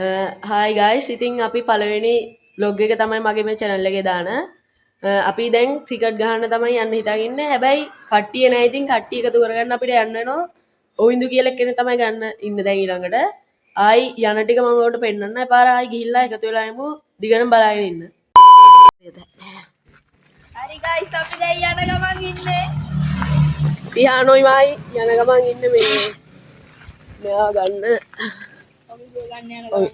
Hi guys ඉතින් අපි පළවෙනි බ්ලොග් එක තමයි මගේ මේ channel එකේ දාන. අපි දැන් ක්‍රිකට් ගහන්න තමයි යන්න හිතාගෙන ඉන්නේ. හැබැයි කට්ටිය නැහැ. ඉතින් කට්ටිය එකතු කරගන්න අපිට යන්න වෙනවා. ඔවින්දු කියලා කෙනෙක් තමයි ගන්න ඉන්න දැන් ඊළඟට. ආයි යන ටික මම ඔයාලට පෙන්නන්න. එපාර ආයි ගිහිල්ලා එකතු වෙලා යමු. දිගටම බලාගෙන ඉන්න. හරි ගයිස් අපි දැන් යන ගමන් ඉන්නේ. තියානෝයි මායි යන ගමන් ඉන්නේ මේ මෙයා ගන්න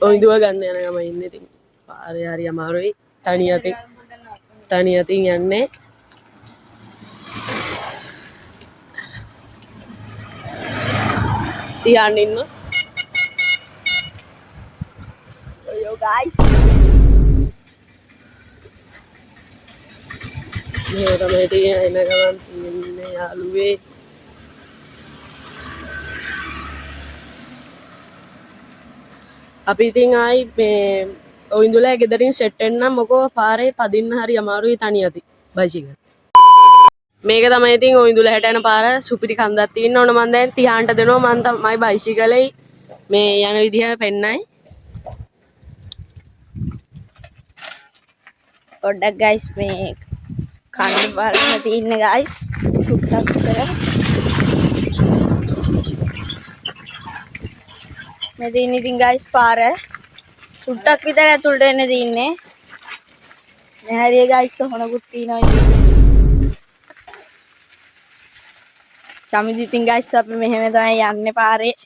ඔයිදුව ගන්න යන ගමන් ඉන්නේ. ඉතින් පාරේ හරි අමාරුයි. තනි අතින් යන්නේ. තියාන්න ඉන්න. Yo guys. මේ තමයි තියෙන එන ගමන් ඉන්නේ යාළුවේ. අපි ඉතින් ආයි මේ ඔයිඳුලා ගෙදරින් සෙට් වෙන්නම්. මොකෝ පාරේ පදින්න හරි අමාරුයි තනි අති බයිසිකල්. මේක තමයි ඉතින් ඔයිඳුලා හැට යන පාර සුපිරි කන්දක් තියෙන්න ඕන. මම දැන් තියාන්ට දෙනවා. මම තමයි බයිසිකලේ මේ යන විදිහ පෙන්නයි. පොඩ්ඩක් guys මේ කන්න බලන්න තියෙන්නේ guys. චුට්ටක් විතර. මේ තියෙන්නේ ඉතින් guys පාර. චුට්ටක් විතර ඇතුළට එන්න තියෙන්නේ. මේ හරිය guys හොනකුත් තියෙනවා ඉතින්. සමිදි ඉතින් guys අපි මෙහෙම තමයි යන්නේ පාරේ.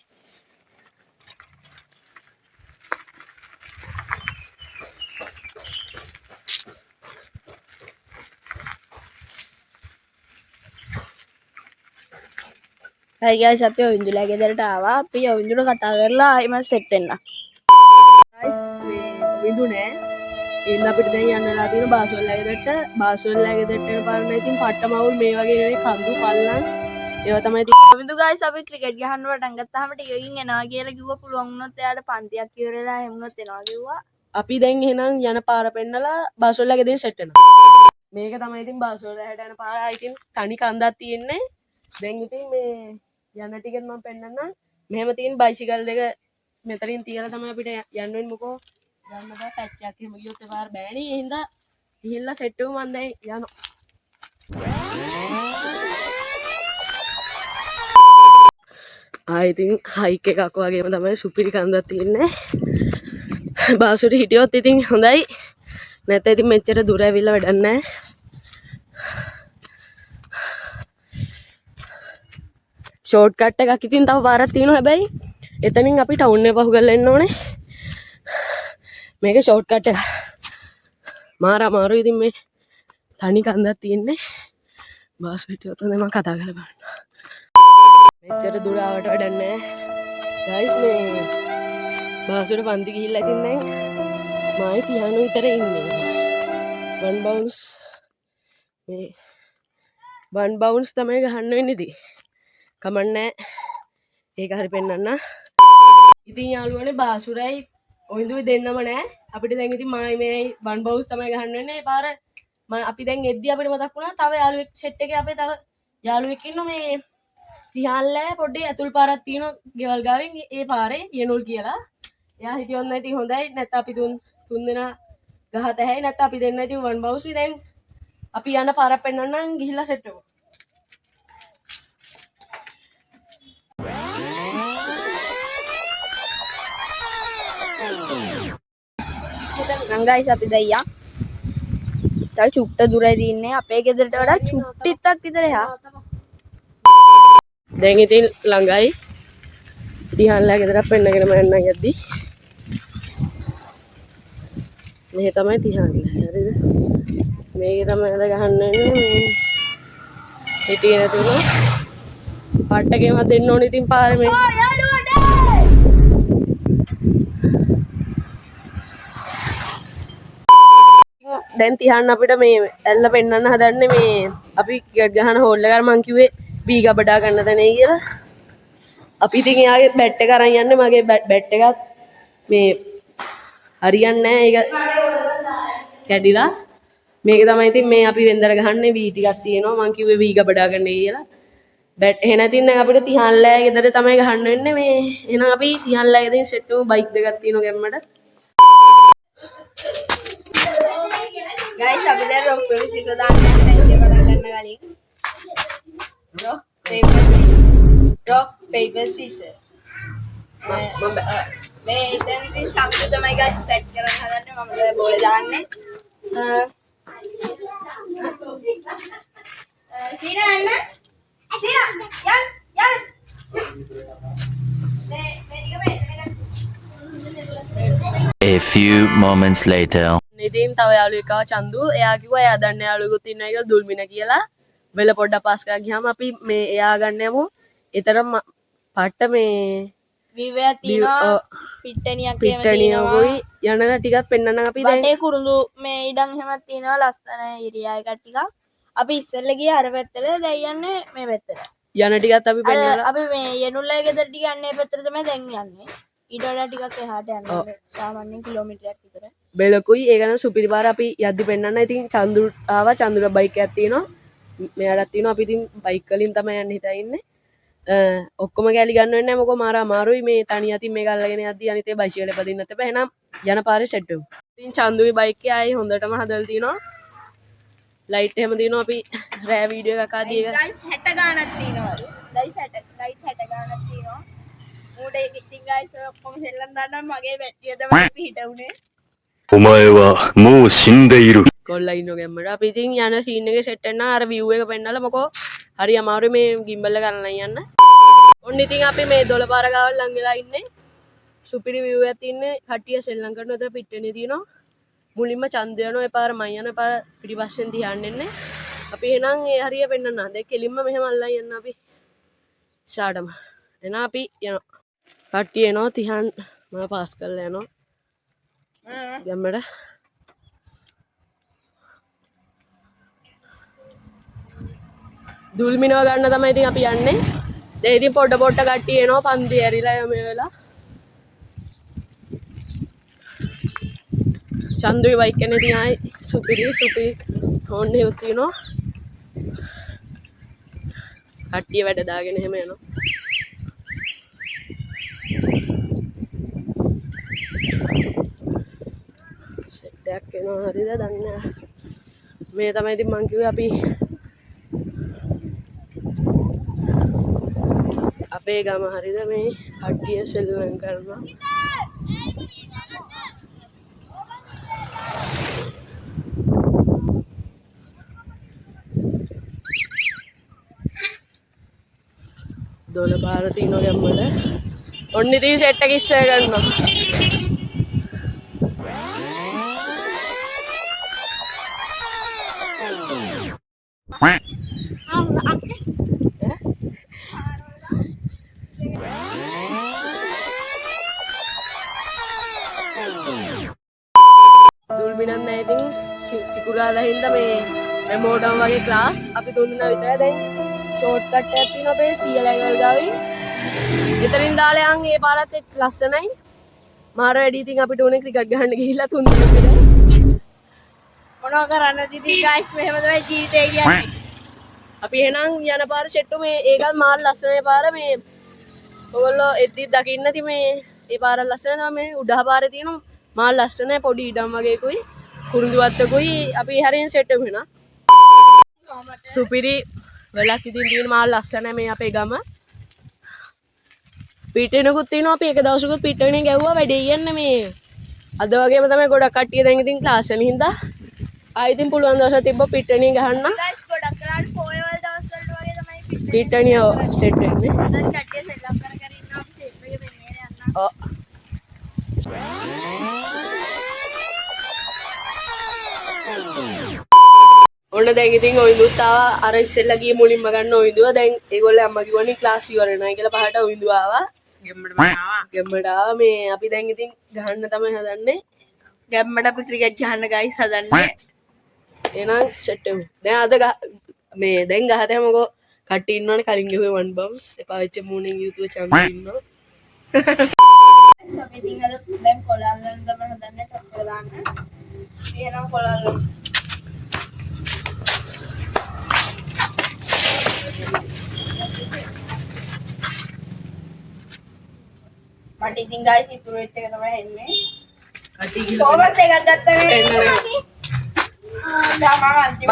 Hai guys, අපි ඔවින්දුලා ගෙදරට ආවා. අපි ඔවින්දුට කතා කරලා ආයෙම සෙට් වෙන්න. ගයිස් මේ ඔයිඳු නෑ. එන්න අපිට දැන් යන්න වෙලා තියෙන බාසොල්ලා ගෙදරට. බාසොල්ලා ගෙදරට යන පාර නම් ඉතින් පට්ටමවුල් මේ වගේ නෙවෙයි කඳු පල්ලම්. ඒවා තමයි ඔවින්දු guys අපි ක්‍රිකට් ගහන්න පටන් ගත්තාම ටිකකින් එනවා කියලා කිව්වා. පුළුවන් වුණොත් එයාට පන්තියක් ඉවරලා එහෙම වුණොත් එනවා කිව්වා. අපි දැන් එහෙනම් යන පාර පෙන්නලා බාසොල්ලා ගෙදරින් සෙට් වෙනවා. මේක තමයි ඉතින් බාසොල්ලා හැට යන පාර. ඉතින් තනි කන්දක් තියෙන්නේ. දැන් ඉතින් මේ යන ටිකෙත් මම පෙන්නන්නම්. මෙහෙම තියෙන බයිසිකල් දෙක මෙතනින් තියලා තමයි අපිට යන්න වෙන්නේ. මොකෝ යන්න බෑ පැච් එකක් එහෙම ගියොත් එපාර බෑනේ. ඒ හින්දා ගිහිල්ලා සෙට් වෙමු. මම දැන් යනවා. ඉතින් හයික් එකක් වගේම තමයි සුපිරි කන්දක් තියෙන්නේ. බාසුරි හිටියොත් ඉතින් හොඳයි. නැත්නම් ඉතින් මෙච්චර දුර ඇවිල්ලා වැඩක් නැහැ. ෂෝට් කට් එකක් ඉතින් තව පාරක් තියෙනවා. හැබැයි එතනින් අපි ටවුන් එක පහු කරලා එන්න ඕනේ. මේක ෂෝට් කට් එක. මාර අමාරුයි. ඉතින් මේ තනි කන්දක් තියෙන්නේ. බාස් හිටියොත් හොඳයි. මම කතා කරලා බලන්න. මෙච්චර දුර ආවට වැඩක් නැහැ. ගයිස් මේ බාසුර පන්ති ගිහිල්ලා ඉතින් දැන් මායි තියාන විතර ඉන්නේ. වන් බවුන්ස් මේ වන් බවුන්ස් තමයි ගහන්න වෙන්නේ ඉතින්. කමන්නේ ඒක හරි පෙන්නන්න. ඉතින් යාළුවනේ බාසුරයි ඔයිඳුයි දෙන්නම නැහැ. අපිට දැන් ඉතින් මායි මේයි වන් බවුන්ස් තමයි ගහන්න වෙන්නේ. ඒ පාර අපි දැන් එද්දි අපිට මතක් වුණා තව යාළුවෙක් සෙට් එකේ අපේ තව යාළුවෙක් ඉන්න මේ තිහාන්ලෑ පොඩ්ඩේ ඇතුල් පාරක් තියෙනවා ගෙවල් ගාවින්. ඒ පාරේ යනුල් කියලා. එයා හිටියොත් නම් ඉතින් හොඳයි. නැත්නම් අපි තුන් දෙනා ගහත හැයි. නැත්නම් අපි දෙන්න ඉතින් වන් බවුන්ස්. දැන් අපි යන පාරක් පෙන්නන්නම්. ගිහිල්ලා සෙට් වෙමු. නම් guys අපි දැන් යන්. තව චුට්ට දුරයි තියෙන්නේ. අපේ ගෙදරට වඩා චුට්ටිත්තක් විතර එහා. දැන් ඉතින් ළඟයි. තිහාන්ලා ගෙදරක් පෙන්නගෙනම යන්න යද්දි. මේ තමයි තිහාන්ලා. හරිද? මේක තමයි අද ගහන්න වෙන්නේ. මේ හිටියේ නැතුව පට්ටකේම දෙන්න ඕනේ ඉතින් පාරේ මේ. දැන් තිහාන්න අපිට මේ ඇල්ල පෙන්නන්න හදන්නේ මේ අපි ක්‍රිකට් ගහන හෝල් එකට මං කිව්වේ බී ගබඩා ගන්න තැනේ කියලා. අපි ඉතින් එයාගේ බැට් එක අරන් යන්නේ. මගේ බැට් එකත් මේ හරියන්නේ නැහැ. ඒක කැඩිලා. මේක තමයි ඉතින් මේ අපි වෙන්දර ගහන්නේ. වී ටිකක් තියෙනවා. මං කිව්වේ වී ගබඩා ගන්න කියලා. බැට් එහෙ නැතිනම් දැන් අපිට තිහාන්ලෑ ගෙදර තමයි ගහන්න වෙන්නේ මේ එහෙනම් අපි තිහාන්ලෑ ගෙදරින් සෙට් වෙමු බයික් දෙකක් තියෙනවා ගැම්මට guys අපි දැන් rock paper scissors දාන්න යනවා ඉතින් පටන් ගන්න කලින් rock paper scissors මම මේ දැන් ඉතින් සම්පූර්ණ තමයි guys set කරන්න හදන්නේ මම දැන් බෝලේ දාන්නේ සීනා යන්න සීනා යන් A few moments later. ඉතින් තව යාළුවෙක් ආවා චන්දු. එයා කිව්වා එයා දන්න යාළුවෙකුත් ඉන්නවා කියලා දුල්මින කියලා. වෙල පොඩ්ඩක් පාස් කරලා ගියාම අපි මේ එයා ගන්න යමු. ඒතරම් පට්ට මේ විවයක් තියෙනවා පිට්ටනියක් එහෙම තියෙනවා. පිට්ටනියෝයි යන ටිකක් පෙන්නන්න අපි දැන් බටේ කුරුඳු මේ ඉඩම් එහෙමත් තියෙනවා ලස්සන ඒරියා එකක් ටිකක්. අපි ඉස්සෙල්ලා ගියේ අර පැත්තට දැන් යන්නේ මේ පැත්තට. යන ටිකත් අපි පෙන්නලා අපි මේ යනුල්ලේ ගෙදර ටික යන්නේ පැත්තට තමයි දැන් යන්නේ. ඊට වඩා ටිකක් එහාට යන්න ඕනේ. සාමාන්‍යයෙන් කිලෝමීටරයක් විතර. බෙලකුයි ඒක නම් සුපිරි පාර අපි යද්දි පෙන්නන්න. ඉතින් චන්දු ආවා චන්දුට බයික් එකක් තියෙනවා. මෙයාටත් තියෙනවා. අපි ඉතින් බයික් වලින් තමයි යන්න හිතා ඉන්නේ. ඔක්කොම කැලි ගන්න වෙන්නේ නැහැ මොකෝ මාර අමාරුයි මේ තනිය අතින් මේක අල්ලගෙන යද්දි අනිතේ බයිසිකලේ පදින්නත් එපා. එහෙනම් යන පාරේ සෙට් වෙමු. ඉතින් චන්දුගේ බයික් එක ආයේ හොඳටම හදලා තියෙනවා. ලයිට් එහෙම තියෙනවා අපි රෑ වීඩියෝ එකක් ආදී එක. ගයිස් 60 ගානක් තියෙනවලු. ගයිස් 60 ලයිට් 60 ගානක් තියෙනවා. මූඩ එක ඉතින් ගයිස් ඔක්කොම සෙල්ලම් දාන්නම් මගේ බැටරිය තමයි පිට උනේ. お前はもう死んでいる。 කොල්ලා ඉන්නෝ ගැම්මට. අපි ඉතින් යන සීන් එකේ සෙට් වෙන්න අර view එක පෙන්නලා මොකෝ හරි අමාරුයි මේ gimbal එක ගන්න යන්න. ඔන්න ඉතින් අපි මේ දොළපාර ගාවල් ලං වෙලා ඉන්නේ. සුපිරි view එකක් තියෙන්නේ. කට්ටිය සෙල්ලම් කරනවා. උතර පිට්ටනේ තියෙනවා. මුලින්ම චන්ද යනවා. ඒ පාර මම යනවා. ඒ පාර පිටිපස්සෙන් දිහාන්න එන්නේ. අපි එහෙනම් ඒ හරිය පෙන්නන්න. දැන් කෙලින්ම මෙහෙම අල්ලන් යන්න අපි. ෂාඩම. එහෙනම් අපි යනවා. කට්ටිය එනවා තිහන් මම පාස් කරලා යනවා. ගැම්මට. දුල්මිනව ගන්න තමයි ඉතින් අපි යන්නේ. දැන් ඉතින් පොඩ කට්ටිය එනවා පන්ති ඇරිලා මේ වෙලා. චන්දුයි බයික් එකනේ ඉතින් ආයි සුපිරි හොන්නේ උත් තියෙනවා. කට්ටිය වැඩ දාගෙන එහෙම යනවා. සෙට් එකක් එනවා හරිද දන්නේ නැහැ. මේ තමයි ඉතින් මං කිව්වේ අපි අපේ ගම හරිද මේ කට්ටිය සෙල්ලම් කරනවා. දොළ පාර තියෙනවා ගැම්මට. ඔන්න ඉතින් සෙට් එක ඉස්සර ගන්නවා. දුල්මිනන් නැහැ ඉතින් සිකුරාදා හින්දා මේ මෙමෝඩම් වගේ ක්ලාස් අපි තුන් දෙනා විතරයි දැන් ෂෝට් කට් එකක් තියෙනවා අපේ සීයලගල් ගාවින්. එතනින් දාලා යන් ඒ පාරත් එක්ක ලස්සනයි. මාර වැඩි ඉතින් අපිට උනේ ක්‍රිකට් ගහන්න ගිහිල්ලා තුන් දෙනෙක් විතරයි. මොනවා කරන්නද ඉතින් ගයිස් මෙහෙම තමයි ජීවිතේ කියන්නේ. අපි එහෙනම් යන පාර සෙට්ටු මේ ඒකත් මාර ලස්සනයි පාර මේ ඔයගොල්ලෝ එද්දි දකින්න ඇති මේ ඒ පාර ලස්සන තමයි මේ උඩහ පාරේ තියෙන මාර ලස්සනයි පොඩි ඉඩම් වගේකුයි කුරුඳු වත්තකුයි අපි හරියෙන් සෙට් වෙමු එහෙනම්. සුපිරි වෙලක් ඉතින් තියෙන මාර ලස්සනයි මේ අපේ ගම. පිටෙනකුත් තියෙනවා අපි එක දවසකුත් පිටෙනේ ගැව්වා වැඩේ යන්න මේ අද වගේම තමයි ගොඩක් කට්ටිය දැන් ඉතින් ක්ලාස් වලින් හින්දා ආයෙ ඉතින් පුළුවන් දවසක් තිබ්බ පිටෙනේ ගහන්න. ගයිස් ගොඩක් කරාට පොයවල් දවස් වලට වගේ තමයි පිටෙනිය සෙට් වෙන්නේ. අද කට්ටිය සෙල්ලම් කර ඉන්නවා අපි ෂේප් එක වෙන්නේ යන්න. ඔව්. ඔන්න දැන් ඉතින් ඔයිඳුත් ආවා අර ඉස්සෙල්ලා ගියේ මුලින්ම ගන්න ඔයිඳුව දැන් ඒගොල්ලෝ අම්මා කිව්වනේ ක්ලාස් ඉවර වෙනවා කියලා පහට ඔයිඳුව ආවා ගෙම්මට ආවා මේ අපි දැන් ඉතින් ගහන්න තමයි හදන්නේ ගැම්මට අපි ක්‍රිකට් ගහන්න ගයිස් හදන්නේ. එහෙනම් සෙට් වෙමු දැන් අද මේ දැන් ගහතමකෝ කට්ටිය ඉන්නවනේ කලින් ගිහුවේ වන් බවුන්ස් එපා වෙච්ච මූණෙන් යුතුව චන්ද ඉන්නවා අපි ඉතින් අද දැන් කොළල්ලන් තමයි හදන්නේ ටස් එක දාන්න. එහෙනම් කොළල්ලන් මට ඉතින් ගයිස් ඉතුරු වෙච්ච එක තමයි එන්නේ. කටි කියලා කොහොමද එකක් ගත්තනේ? මම අන්තිමට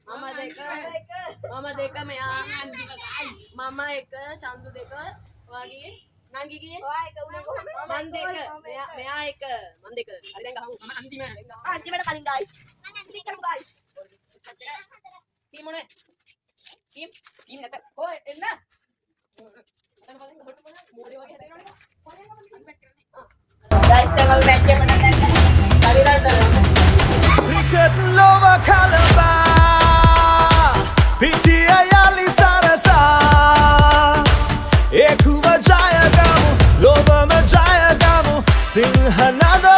මම දෙක මම දෙක මෙයා මම එක චන්දු දෙක වගේ නංගි ගියේ මන් දෙක මෙයා එක මන් දෙක හරි දැන් ගහමු මම අන්තිමට කලින් ගයිස් මම අන්තිම කරමු ගයිස් ටීම් මොනේ ටීම් නැත ඔය එන්න මොලේ වගේ හදනවනේ ගයිස් දැන් අපි මැච් එක පටන් ගන්නවා හරි හරි Cricket lover kalaba Pitiya yali sarasa Ekuva jaya gamu Loba ma jaya gamu Sinha nada